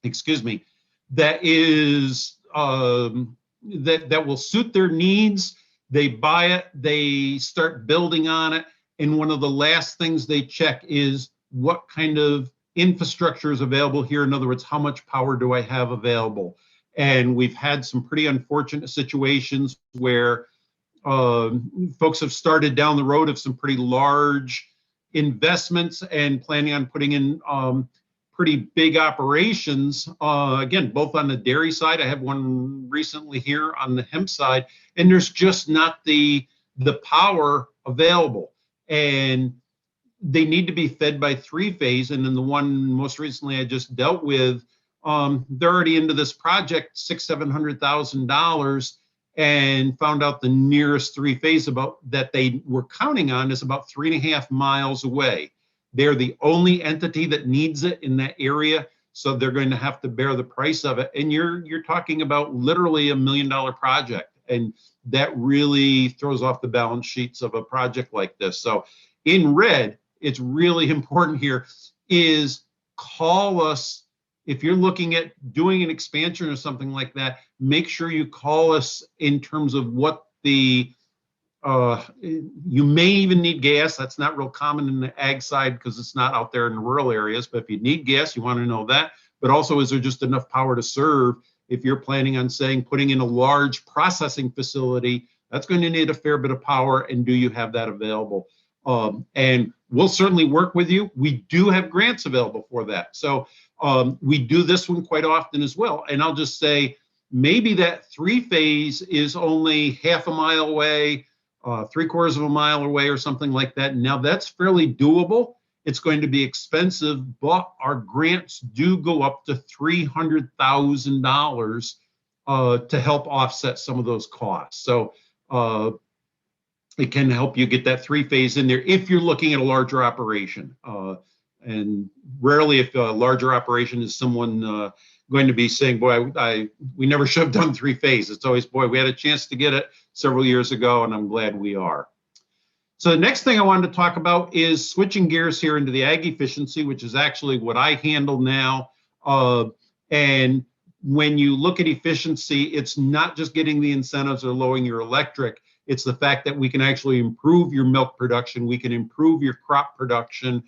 excuse me, that is that will suit their needs. They buy it, they start building on it, and one of the last things they check is what kind of infrastructure is available here. In other words, how much power do I have available? And we've had some pretty unfortunate situations where folks have started down the road of some pretty large investments and planning on putting in pretty big operations, again, both on the dairy side. I have one recently here on the hemp side, and there's just not the power available. And they need to be fed by 3-phase. And then the one most recently I just dealt with, they're already into this project, $600,000-$700,000, and found out the nearest 3-phase about that they were counting on is about 3.5 miles away. They're the only entity that needs it in that area, so they're going to have to bear the price of it. And you're talking about literally $1 million project, and that really throws off the balance sheets of a project like this. So in red, it's really important here is call us. If you're looking at doing an expansion or something like that, make sure you call us in terms of what the you may even need gas. That's not real common in the ag side because it's not out there in the rural areas. But if you need gas, you want to know that. But also, is there just enough power to serve? If you're planning on putting in a large processing facility, that's going to need a fair bit of power. And do you have that available? And we'll certainly work with you. We do have grants available for that. So we do this one quite often as well. And I'll just say, maybe that 3-phase is only 1/2 a mile away, 3/4 of a mile away or something like that. Now that's fairly doable. It's going to be expensive, but our grants do go up to $300,000 to help offset some of those costs. So it can help you get that 3-phase in there if you're looking at a larger operation. And rarely, if a larger operation is someone going to be saying, boy, we never should have done 3-phase. It's always, boy, we had a chance to get it several years ago, and I'm glad we are. So the next thing I wanted to talk about is switching gears here into the ag efficiency, which is actually what I handle now. And when you look at efficiency, it's not just getting the incentives or lowering your electric. It's the fact that we can actually improve your milk production. We can improve your crop production.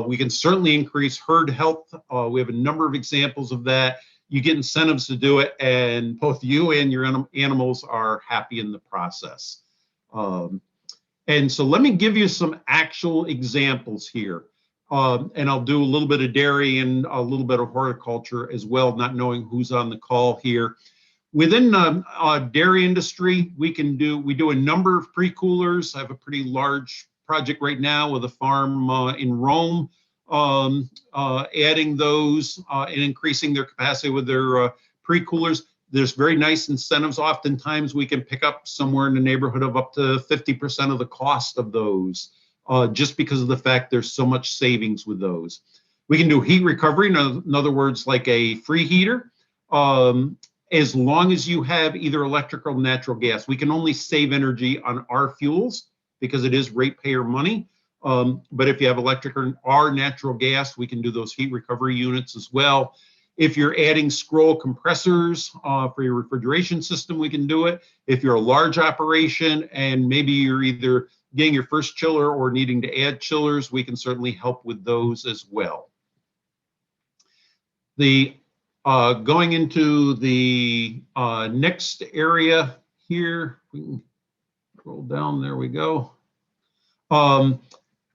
We can certainly increase herd health. We have a number of examples of that. You get incentives to do it, and both you and your animals are happy in the process. And so let me give you some actual examples here. And I'll do a little bit of dairy and a little bit of horticulture as well, not knowing who's on the call here. Within the dairy industry, we do a number of pre-coolers. I have a pretty large project right now with a farm in Rome, adding those and increasing their capacity with their pre-coolers. There's very nice incentives. Oftentimes we can pick up somewhere in the neighborhood of up to 50% of the cost of those, just because of the fact there's so much savings with those. We can do heat recovery, in other words, like a free heater, as long as you have either electric or natural gas. We can only save energy on our fuels because it is ratepayer money. But if you have electric or natural gas, we can do those heat recovery units as well. If you're adding scroll compressors for your refrigeration system, we can do it. If you're a large operation and maybe you're either getting your first chiller or needing to add chillers, we can certainly help with those as well. Going into the next area here, we can scroll down, there we go.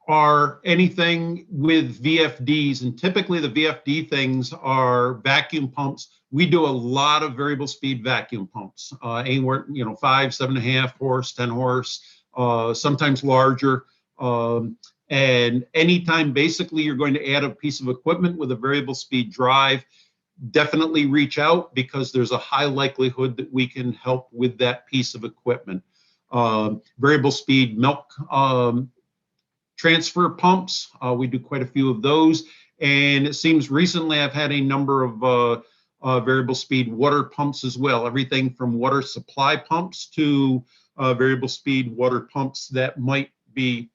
Are anything with VFDs, and typically the VFD things are vacuum pumps. We do a lot of variable speed vacuum pumps, anywhere, 5, 7.5 horse, 10 horse, sometimes larger. And anytime basically you're going to add a piece of equipment with a variable speed drive, definitely reach out, because there's a high likelihood that we can help with that piece of equipment. Variable speed milk transfer pumps, we do quite a few of those. And it seems recently I've had a number of variable speed water pumps as well, everything from water supply pumps to variable speed water pumps that might be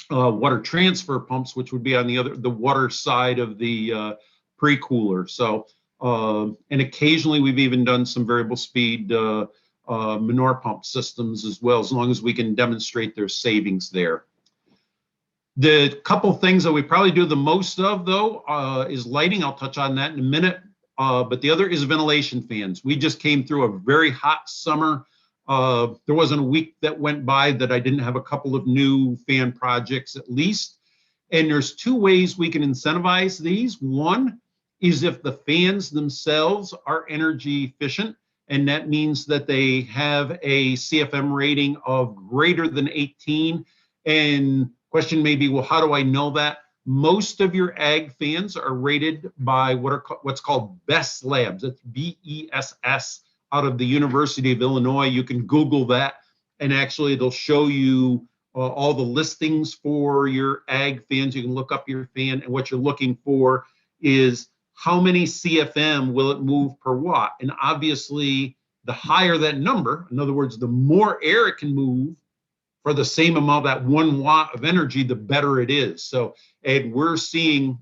water transfer pumps, which would be on the water side of the pre-cooler. So, and occasionally we've even done some variable speed manure pump systems as well, as long as we can demonstrate there's savings there. The couple things that we probably do the most of, though, is lighting. I'll touch on that in a minute. But the other is ventilation fans. We just came through a very hot summer. There wasn't a week that went by that I didn't have a couple of new fan projects at least. And there's two ways we can incentivize these. One is if the fans themselves are energy efficient, and that means that they have a CFM rating of greater than 18. And question may be, well, how do I know that? Most of your ag fans are rated by what's called BESS labs. It's BESS out of the University of Illinois. You can Google that, and actually it'll show you all the listings for your ag fans. You can look up your fan, and what you're looking for is how many CFM will it move per watt? And obviously, the higher that number, in other words, the more air it can move for the same amount, that 1 watt of energy, the better it is. So, and we're seeing,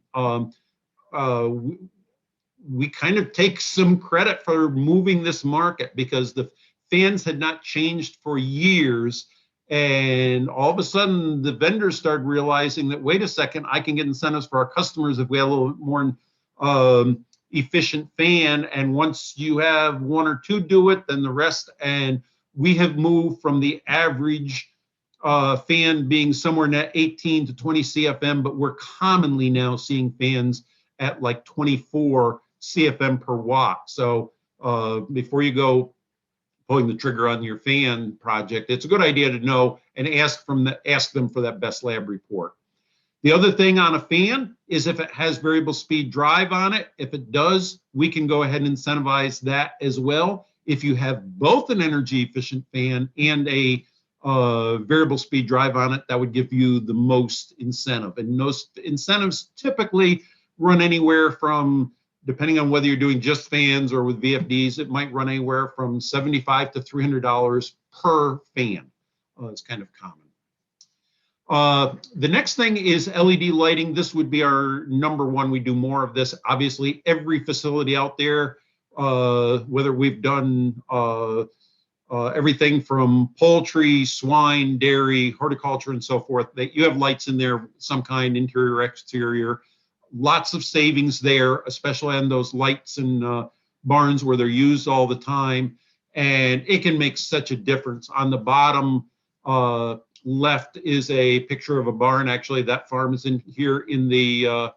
we kind of take some credit for moving this market, because the fans had not changed for years. And all of a sudden, the vendors started realizing that, wait a second, I can get incentives for our customers if we have a little bit more efficient fan. And once you have 1 or 2 do it, then the rest. And we have moved from the average fan being somewhere in that 18 to 20 CFM, but we're commonly now seeing fans at like 24 CFM per watt. So before you go pulling the trigger on your fan project, it's a good idea to know and ask them for that BESS lab report. The other thing on a fan is if it has variable speed drive on it. If it does, we can go ahead and incentivize that as well. If you have both an energy efficient fan and a variable speed drive on it, that would give you the most incentive. And those incentives typically run anywhere from, depending on whether you're doing just fans or with VFDs, it might run anywhere from $75 to $300 per fan. It's kind of common. The next thing is LED lighting. This would be our number one. We do more of this. Obviously, every facility out there, whether we've done everything from poultry, swine, dairy, horticulture, and so forth, that you have lights in there, some kind, interior, exterior. Lots of savings there, especially on those lights in barns where they're used all the time. And it can make such a difference. On the bottom left is a picture of a barn. Actually, that farm is in here in the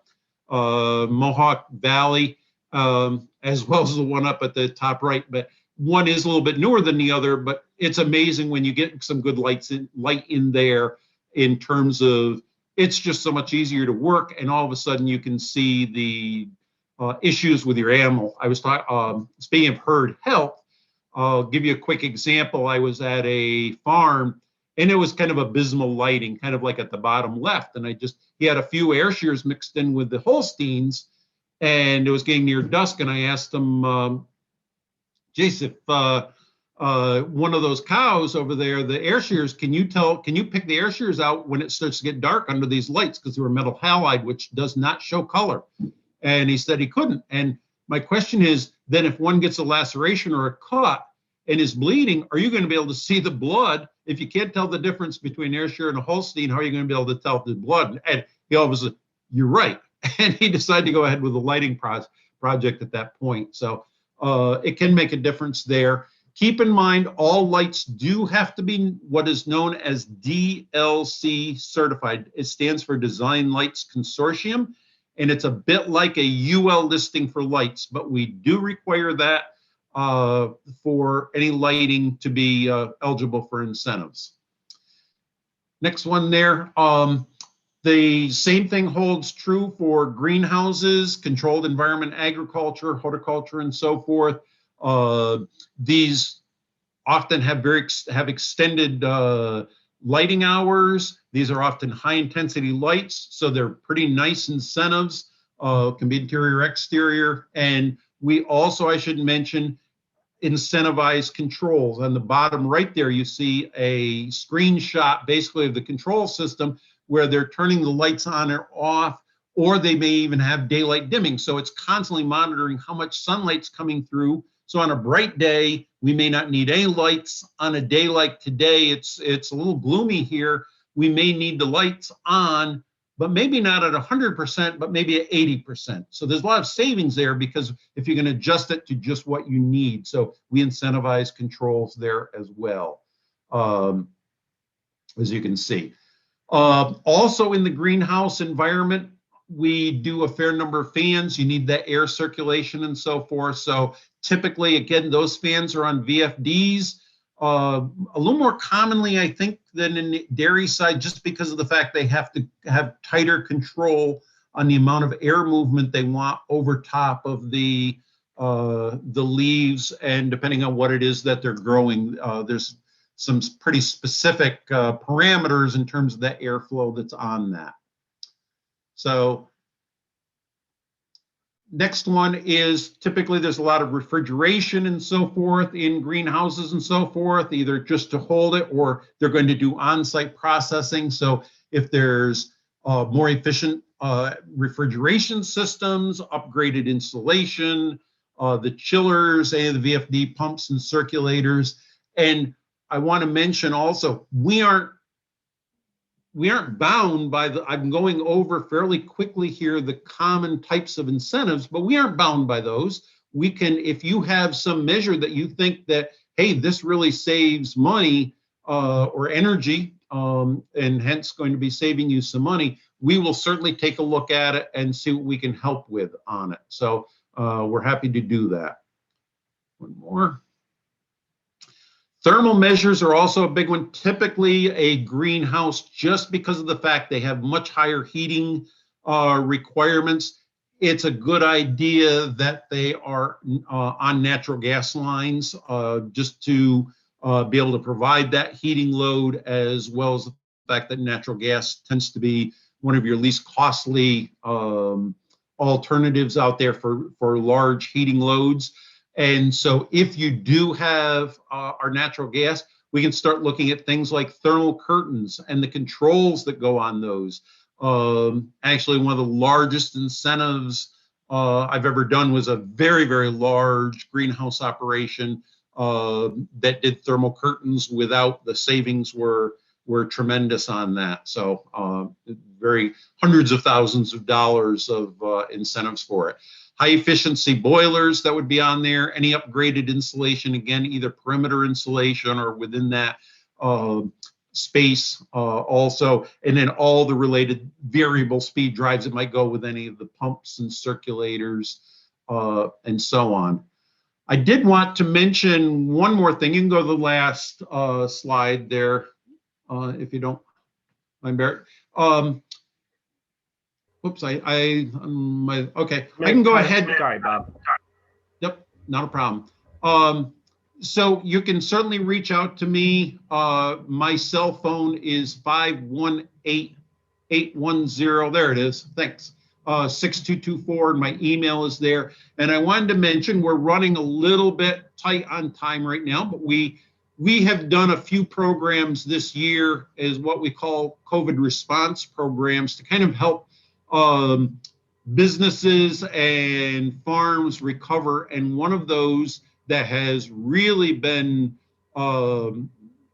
Mohawk Valley, as well as the one up at the top right. But one is a little bit newer than the other, but it's amazing when you get some good light in there, in terms of, it's just so much easier to work, and all of a sudden you can see the issues with your animal. I was speaking of herd health, I'll give you a quick example. I was at a farm, and it was kind of abysmal lighting, kind of like at the bottom left. And he had a few air shears mixed in with the Holsteins, and it was getting near dusk. And I asked him, Jace, one of those cows over there, the air shears, can you pick the air shears out when it starts to get dark under these lights? Because they were metal halide, which does not show color. And he said he couldn't. And my question is, then if one gets a laceration or a cut and is bleeding, are you going to be able to see the blood? If you can't tell the difference between air shear and a Holstein, how are you going to be able to tell the blood? And he always said, you're right. And he decided to go ahead with a lighting project at that point. So it can make a difference there. Keep in mind, all lights do have to be what is known as DLC certified. It stands for Design Lights Consortium, and it's a bit like a UL listing for lights, but we do require that for any lighting to be eligible for incentives. Next one there. The same thing holds true for greenhouses, controlled environment agriculture, horticulture, and so forth. These often have extended lighting hours. These are often high intensity lights, so they're pretty nice incentives. Can be interior, exterior, and we also, I should mention, incentivize controls. On the bottom right there, you see a screenshot basically of the control system where they're turning the lights on or off, or they may even have daylight dimming. So it's constantly monitoring how much sunlight's coming through. So on a bright day, we may not need any lights. On a day like today, it's a little gloomy here. We may need the lights on, but maybe not at 100%, but maybe at 80%. So there's a lot of savings there because if you can adjust it to just what you need. So we incentivize controls there as well, as you can see. Also in the greenhouse environment, we do a fair number of fans. You need that air circulation and so forth. So typically, again, those fans are on VFDs. A little more commonly, I think, than in the dairy side, just because of the fact they have to have tighter control on the amount of air movement they want over top of the leaves, and depending on what it is that they're growing, there's some pretty specific parameters in terms of the airflow that's on that. So next one is typically there's a lot of refrigeration and so forth in greenhouses and so forth, either just to hold it or they're going to do on-site processing. So if there's more efficient refrigeration systems, upgraded insulation, the chillers, any of the VFD pumps and circulators. And I want to mention also, we aren't bound by I'm going over fairly quickly here the common types of incentives, but we aren't bound by those. We can, if you have some measure that you think that, hey, this really saves money or energy, and hence going to be saving you some money, we will certainly take a look at it and see what we can help with on it. So we're happy to do that. One more. Thermal measures are also a big one. Typically a greenhouse, just because of the fact they have much higher heating requirements, it's a good idea that they are on natural gas lines just to be able to provide that heating load, as well as the fact that natural gas tends to be one of your least costly alternatives out there for large heating loads. And so if you do have our natural gas, we can start looking at things like thermal curtains and the controls that go on those. Actually, one of the largest incentives I've ever done was a very, very large greenhouse operation that did thermal curtains. Without the savings were tremendous on that. So hundreds of thousands of dollars of incentives for it. High efficiency boilers that would be on there, any upgraded insulation, again, either perimeter insulation or within that space also, and then all the related variable speed drives that might go with any of the pumps and circulators and so on. I did want to mention one more thing. You can go to the last slide there if you don't mind, Barrett. Whoops, okay, I can go ahead. Sorry, Bob. Yep, not a problem. So you can certainly reach out to me. My cell phone is 518-810, there it is, thanks. 6224, and my email is there. And I wanted to mention, we're running a little bit tight on time right now, but we have done a few programs this year as what we call COVID response programs to kind of help businesses and farms recover. And one of those that has really been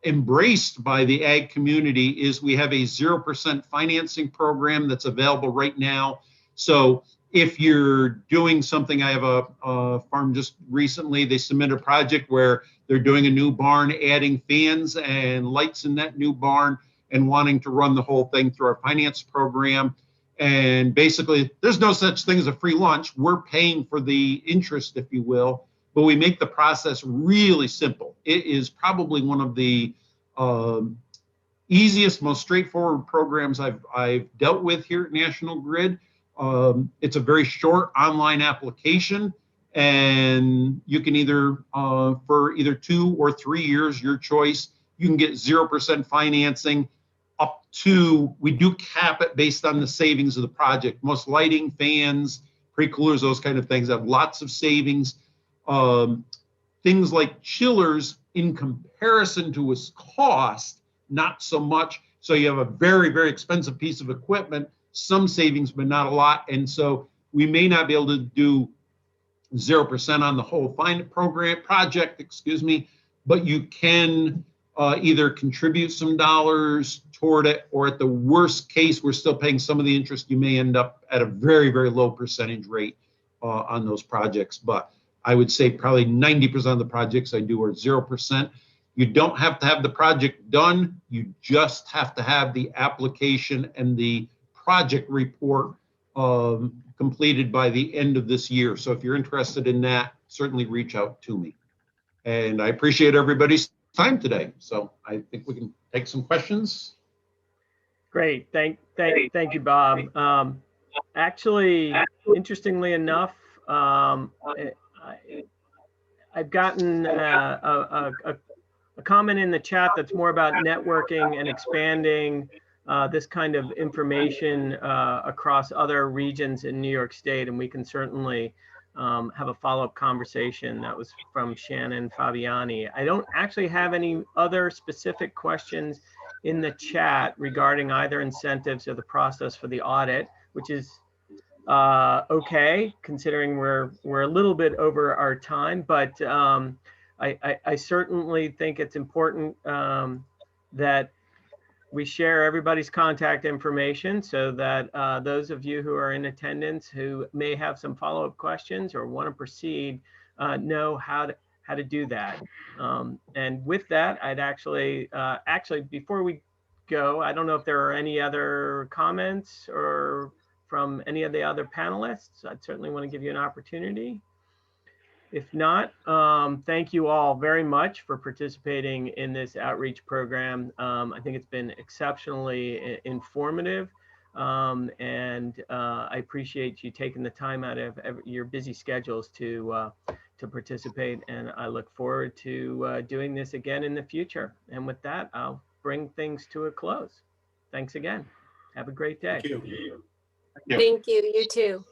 embraced by the ag community is we have a 0% financing program that's available right now. So if you're doing something, I have a farm just recently, they submitted a project where they're doing a new barn, adding fans and lights in that new barn and wanting to run the whole thing through our finance program. And basically, there's no such thing as a free lunch. We're paying for the interest, if you will, but we make the process really simple. It is probably one of the easiest, most straightforward programs I've dealt with here at National Grid. It's a very short online application, and you can either, for either 2 or 3 years, your choice, you can get 0% financing up to, we do cap it based on the savings of the project. Most lighting, fans, pre-coolers, those kind of things have lots of savings. Things like chillers, in comparison to its cost, not so much. So you have a very, very expensive piece of equipment, some savings, but not a lot. And so we may not be able to do 0% on the whole project, but you can either contribute some dollars toward it, or at the worst case, we're still paying some of the interest. You may end up at a very, very low percentage rate on those projects. But I would say probably 90% of the projects I do are 0%. You don't have to have the project done. You just have to have the application and the project report completed by the end of this year. So if you're interested in that, certainly reach out to me. And I appreciate everybody's time today. So I think we can take some questions. Great. Thank you, Bob. Actually, interestingly enough, I've gotten a comment in the chat that's more about networking and expanding this kind of information across other regions in New York State, and we can certainly have a follow-up conversation. That was from Shannon Fabiani. I don't actually have any other specific questions in the chat regarding either incentives or the process for the audit, which is okay, considering we're a little bit over our time, but I certainly think it's important that we share everybody's contact information so that those of you who are in attendance who may have some follow-up questions or want to proceed know how to do that. And with that, I'd actually before we go, I don't know if there are any other comments or from any of the other panelists. I'd certainly want to give you an opportunity. If not, thank you all very much for participating in this outreach program. I think it's been exceptionally informative, and I appreciate you taking the time out of your busy schedules to participate, and I look forward to doing this again in the future. And with that, I'll bring things to a close. Thanks again. Have a great day. Thank you. Thank you. You too.